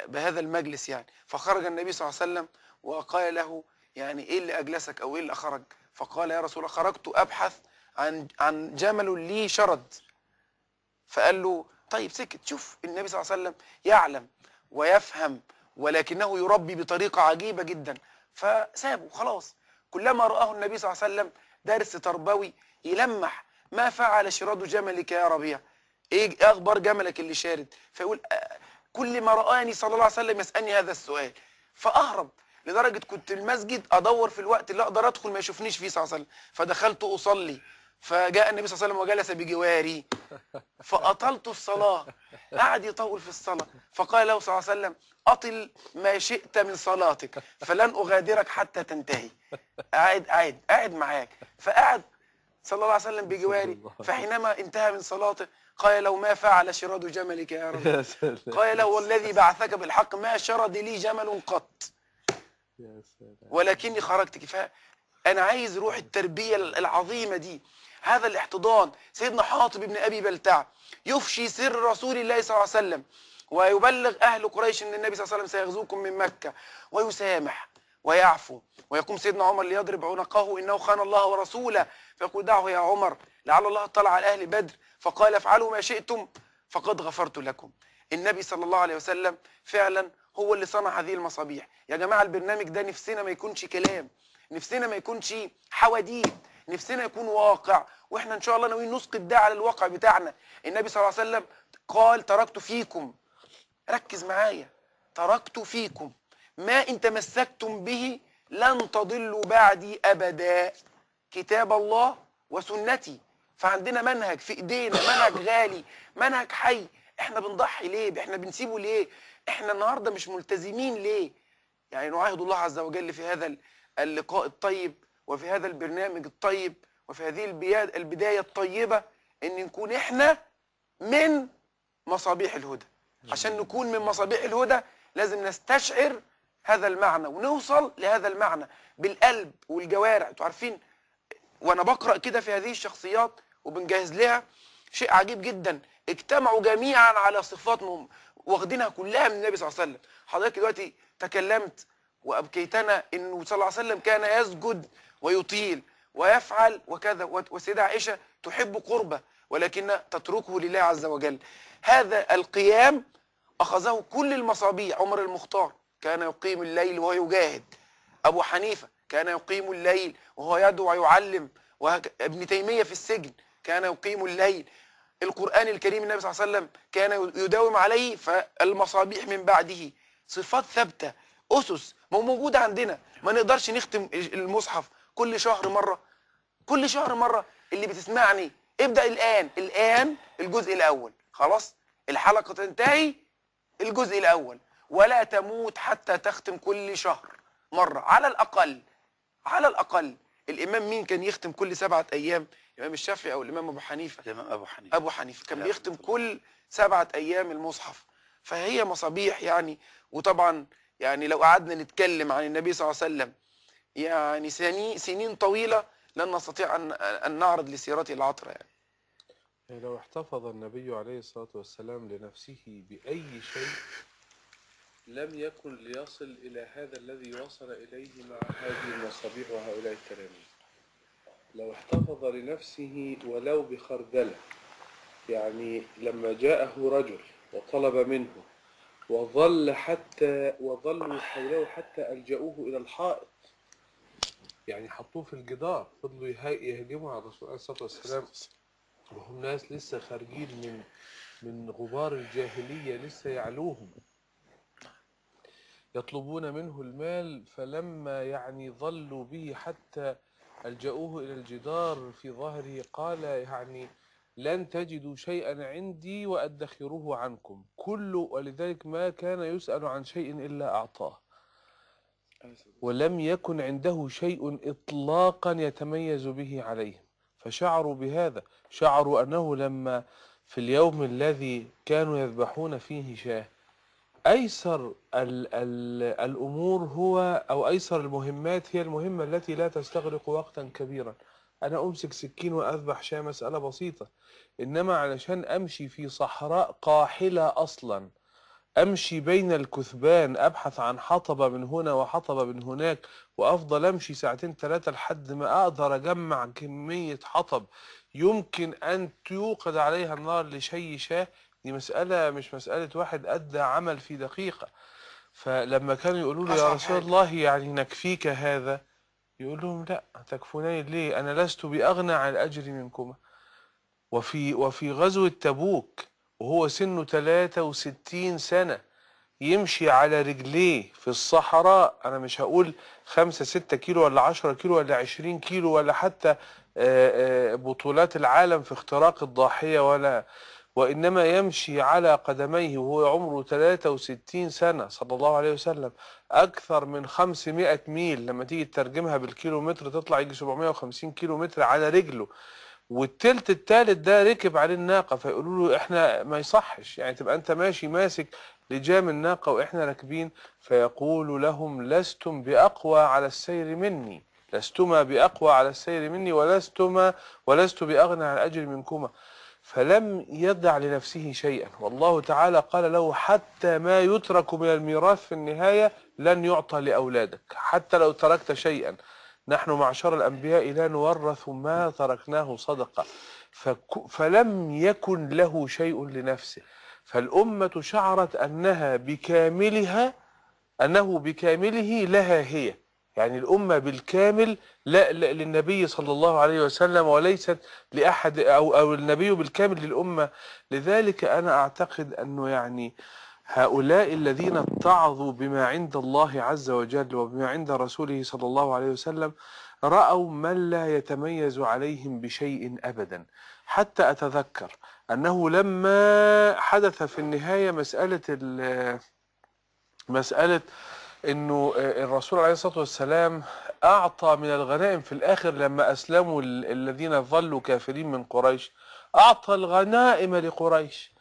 بهذا المجلس يعني. فخرج النبي صلى الله عليه وسلم وقال له يعني ايه اللي اجلسك او ايه اللي اخرج؟ فقال يا رسول الله خرجت ابحث عن جمل لي شرد. فقال له طيب سكت. شوف النبي صلى الله عليه وسلم يعلم ويفهم، ولكنه يربي بطريقة عجيبة جدا. فسابه خلاص. كلما رآه النبي صلى الله عليه وسلم درس تربوي يلمح ما فعل شراد جملك يا ربيع، ايه اخبار جملك اللي شارد؟ فيقول كل ما رآني صلى الله عليه وسلم يسألني هذا السؤال. فأهرب لدرجة كنت المسجد أدور في الوقت اللي أقدر أدخل ما يشوفنيش فيه صلى الله عليه وسلم. فدخلت أصلي فجاء النبي صلى الله عليه وسلم وجلس بجواري فأطلت الصلاة. قعد يطول في الصلاة. فقال له صلى الله عليه وسلم أطل ما شئت من صلاتك فلن أغادرك حتى تنتهي. قاعد معاك. فقعد صلى الله عليه وسلم بجواري. فحينما انتهى من صلاته قال له ما فعل شراد جملك يا رب؟ قال له والذي بعثك بالحق ما شرد لي جمل قط ولكني خرجت كفاية. أنا عايز روح التربية العظيمة دي، هذا الاحتضان. سيدنا حاطب بن أبي بلتع يفشي سر رسول الله صلى الله عليه وسلم ويبلغ أهل قريش أن النبي صلى الله عليه وسلم سيغزوكم من مكة، ويسامح ويعفو. ويقوم سيدنا عمر ليضرب عنقه إنه خان الله ورسوله، فيقول دعه يا عمر لعل الله اطلع على أهل بدر فقال افعلوا ما شئتم فقد غفرت لكم. النبي صلى الله عليه وسلم فعلا هو اللي صنع هذه المصابيح. يا جماعة البرنامج ده نفسنا ما يكونش كلام، نفسنا ما يكونش حواديت، نفسنا يكون واقع، واحنا ان شاء الله ناويين نسقط ده على الواقع بتاعنا. النبي صلى الله عليه وسلم قال تركت فيكم، ركز معايا، تركت فيكم ما ان تمسكتم به لن تضلوا بعدي ابدا، كتاب الله وسنتي. فعندنا منهج في ايدينا، منهج غالي، منهج حي. احنا بنضحي ليه؟ احنا بنسيبه ليه؟ احنا النهارده مش ملتزمين ليه؟ يعني نعاهد الله عز وجل في هذا اللقاء الطيب وفي هذا البرنامج الطيب وفي هذه البداية الطيبة ان نكون احنا من مصابيح الهدى. عشان نكون من مصابيح الهدى لازم نستشعر هذا المعنى ونوصل لهذا المعنى بالقلب والجوارح. انتوا عارفين وانا بقرأ كده في هذه الشخصيات وبنجهز لها شيء عجيب جدا، اجتمعوا جميعا على صفات واخدينها كلها من النبي صلى الله عليه وسلم. حضرتك دلوقتي تكلمت وابكيتنا انه صلى الله عليه وسلم كان يسجد ويطيل ويفعل وكذا، والسيدة عائشة تحب قربه ولكن تتركه لله عز وجل. هذا القيام اخذه كل المصابيح. عمر المختار كان يقيم الليل وهو يجاهد، ابو حنيفة كان يقيم الليل وهو يدعو ويعلم، ابن تيمية في السجن كان يقيم الليل. القرآن الكريم النبي صلى الله عليه وسلم كان يداوم عليه، فالمصابيح من بعده صفات ثابتة، أسس موجودة عندنا. ما نقدرش نختم المصحف كل شهر مرة، كل شهر مرة. اللي بتسمعني ابدأ الآن الجزء الأول، خلاص الحلقة تنتهي الجزء الأول، ولا تموت حتى تختم كل شهر مرة على الأقل. على الأقل الإمام مين كان يختم كل 7 أيام؟ الإمام الشافعي أو الإمام أبو حنيفة؟ الإمام أبو حنيفة. أبو حنيفة كان بيختم كل 7 أيام المصحف. فهي مصابيح يعني. وطبعا يعني لو قعدنا نتكلم عن النبي صلى الله عليه وسلم يعني سنين طويلة لن نستطيع أن نعرض لسيرته العطرة يعني لو احتفظ النبي عليه الصلاة والسلام لنفسه بأي شيء لم يكن ليصل إلى هذا الذي وصل إليه مع هذه المصابيح وهؤلاء التلاميذ. لو احتفظ لنفسه ولو بخردلة، يعني لما جاءه رجل وطلب منه وظلوا حوله حتى ألجأوه إلى الحائط، يعني حطوه في الجدار، فضلوا يهجموا على الرسول عليه الصلاة والسلام وهم ناس لسه خارجين من غبار الجاهلية لسه يعلوهم، يطلبون منه المال. فلما يعني ظلوا به حتى ألجأوه إلى الجدار في ظهره قال يعني لن تجدوا شيئا عندي وأدخره عنكم كله، ولذلك ما كان يسأل عن شيء إلا أعطاه، ولم يكن عنده شيء إطلاقا يتميز به عليهم. فشعروا بهذا، شعروا أنه لما في اليوم الذي كانوا يذبحون فيه شاه أيسر الأمور هو أو أيسر المهمات هي المهمة التي لا تستغرق وقتا كبيرا. أنا أمسك سكين وأذبح شاة مسألة بسيطة، إنما علشان أمشي في صحراء قاحلة أصلا أمشي بين الكثبان أبحث عن حطبة من هنا وحطبة من هناك، وأفضل أمشي ساعتين ثلاثة لحد ما أقدر أجمع كمية حطب يمكن أن توقد عليها النار لشي شاه. دي مسألة مش مسألة واحد أدى عمل في دقيقة. فلما كانوا يقولوا له يا أصعب رسول حاجة. الله يعني نكفيك هذا، يقول لهم لا تكفونني ليه، أنا لست بأغنى عن الأجر منكما. وفي غزوة تبوك وهو سنه 63 سنة يمشي على رجليه في الصحراء، أنا مش هقول 5-6 كيلو ولا 10 كيلو ولا 20 كيلو ولا حتى بطولات العالم في اختراق الضاحية، وإنما يمشي على قدميه وهو عمره 63 سنة صلى الله عليه وسلم، أكثر من 500 ميل، لما تيجي تترجمها بالكيلومتر تطلع يجي 750 كيلو متر على رجله، والتلت التالت ده ركب عليه الناقة. فيقولوا له احنا ما يصحش يعني تبقى انت ماشي ماسك لجام الناقة واحنا راكبين. فيقول لهم لستم بأقوى على السير مني، لستما بأقوى على السير مني ولست بأغنى عن الأجر منكما. فلم يدع لنفسه شيئا، والله تعالى قال له حتى ما يترك من الميراث في النهاية لن يعطى لأولادك، حتى لو تركت شيئا. نحن معشر الأنبياء لا نورث ما تركناه صدقة. فلم يكن له شيء لنفسه. فالأمة شعرت أنه بكامله لها هي، يعني الأمة بالكامل لا للنبي صلى الله عليه وسلم، وليست لأحد أو النبي بالكامل للأمة. لذلك أنا أعتقد أنه يعني هؤلاء الذين اتعظوا بما عند الله عز وجل وبما عند رسوله صلى الله عليه وسلم رأوا من لا يتميز عليهم بشيء أبدا. حتى أتذكر أنه لما حدث في النهاية مسألة أنه الرسول عليه الصلاة والسلام أعطى من الغنائم في الآخر لما أسلموا الذين ظلوا كافرين من قريش، أعطى الغنائم لقريش.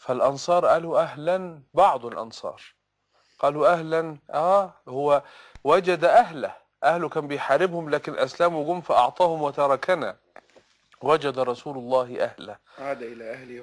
فالأنصار قالوا أهلا، بعض الأنصار قالوا أهلا، هو وجد أهله كان بيحاربهم لكن أسلموا جم فأعطاهم وتركنا. وجد رسول الله أهله. عاد إلى أهله